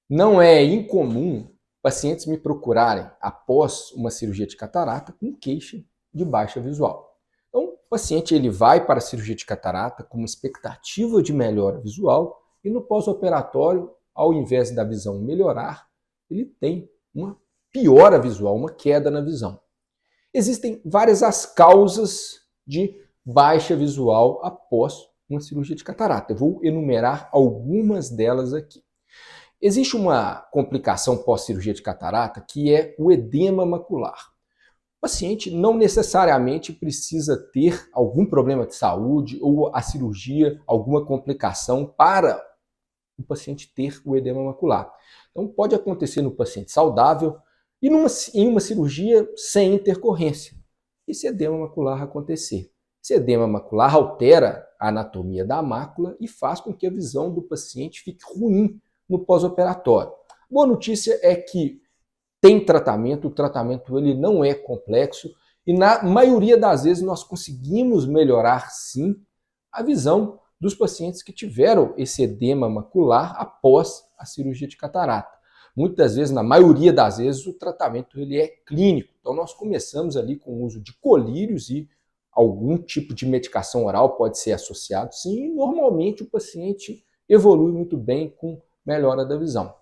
Não é incomum pacientes me procurarem após uma cirurgia de catarata com queixa de baixa visual. Então, o paciente ele vai para a cirurgia de catarata com uma expectativa de melhora visual e no pós-operatório, ao invés da visão melhorar, ele tem uma piora visual, uma queda na visão. Existem várias as causas de baixa visual após uma cirurgia de catarata. Eu vou enumerar algumas delas aqui. Existe uma complicação pós-cirurgia de catarata que é o edema macular. O paciente não necessariamente precisa ter algum problema de saúde ou a cirurgia, alguma complicação para o paciente ter o edema macular. Então pode acontecer no paciente saudável e em uma cirurgia sem intercorrência. Esse edema macular acontecer. Esse edema macular altera a anatomia da mácula e faz com que a visão do paciente fique ruim no pós-operatório. Boa notícia é que tem tratamento, o tratamento ele não é complexo e na maioria das vezes nós conseguimos melhorar sim a visão dos pacientes que tiveram esse edema macular após a cirurgia de catarata. Muitas vezes, na maioria das vezes, o tratamento ele é clínico. Então nós começamos ali com o uso de colírios e algum tipo de medicação oral pode ser associado sim, e normalmente o paciente evolui muito bem com melhora da visão.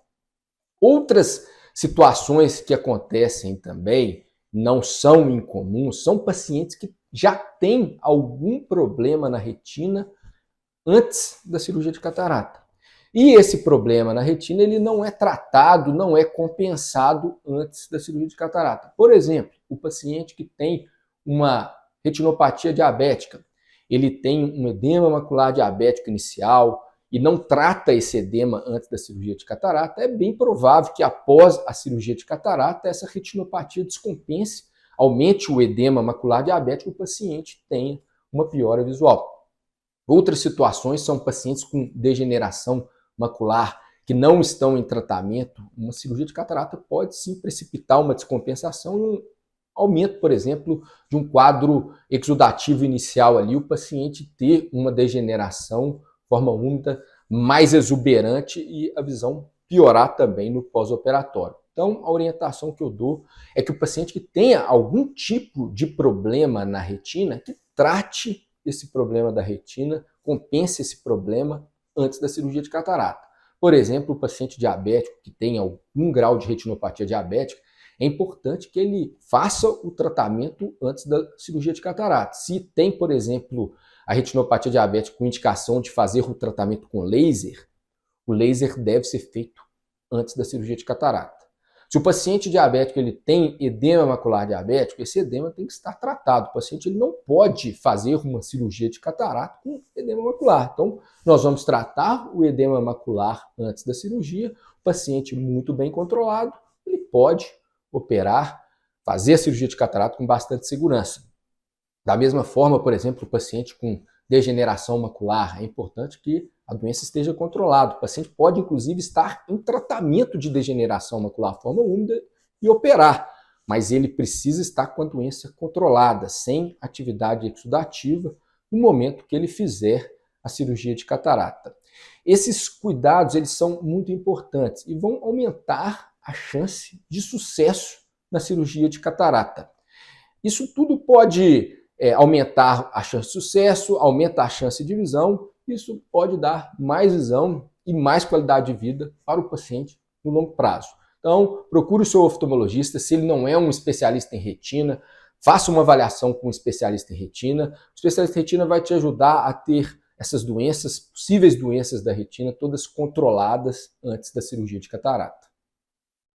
Outras situações que acontecem também, não são incomuns, são pacientes que já têm algum problema na retina antes da cirurgia de catarata. E esse problema na retina ele não é tratado, não é compensado antes da cirurgia de catarata. Por exemplo, o paciente que tem uma retinopatia diabética, ele tem um edema macular diabético inicial e não trata esse edema antes da cirurgia de catarata, é bem provável que após a cirurgia de catarata essa retinopatia descompense, aumente o edema macular diabético e o paciente tenha uma piora visual. Outras situações são pacientes com degeneração macular que não estão em tratamento. Uma cirurgia de catarata pode sim precipitar uma descompensação e um aumento, por exemplo, de um quadro exudativo inicial ali, o paciente ter uma degeneração, forma úmida, mais exuberante e a visão piorar também no pós-operatório. Então, a orientação que eu dou é que o paciente que tenha algum tipo de problema na retina, que trate esse problema da retina, compense esse problema antes da cirurgia de catarata. Por exemplo, o paciente diabético que tem algum grau de retinopatia diabética, é importante que ele faça o tratamento antes da cirurgia de catarata. Se tem, por exemplo, a retinopatia diabética com indicação de fazer o tratamento com laser, o laser deve ser feito antes da cirurgia de catarata. Se o paciente diabético ele tem edema macular diabético, esse edema tem que estar tratado. O paciente ele não pode fazer uma cirurgia de catarata com edema macular. Então, nós vamos tratar o edema macular antes da cirurgia. O paciente muito bem controlado, ele pode operar, fazer a cirurgia de catarata com bastante segurança. Da mesma forma, por exemplo, o paciente com degeneração macular, é importante que a doença esteja controlada. O paciente pode, inclusive, estar em tratamento de degeneração macular forma úmida e operar, mas ele precisa estar com a doença controlada, sem atividade exudativa, no momento que ele fizer a cirurgia de catarata. Esses cuidados eles são muito importantes e vão aumentar a chance de sucesso na cirurgia de catarata. Isso tudo pode aumentar a chance de sucesso, aumenta a chance de visão, isso pode dar mais visão e mais qualidade de vida para o paciente no longo prazo. Então, procure o seu oftalmologista, se ele não é um especialista em retina, faça uma avaliação com um especialista em retina. O especialista em retina vai te ajudar a ter essas doenças, possíveis doenças da retina, todas controladas antes da cirurgia de catarata.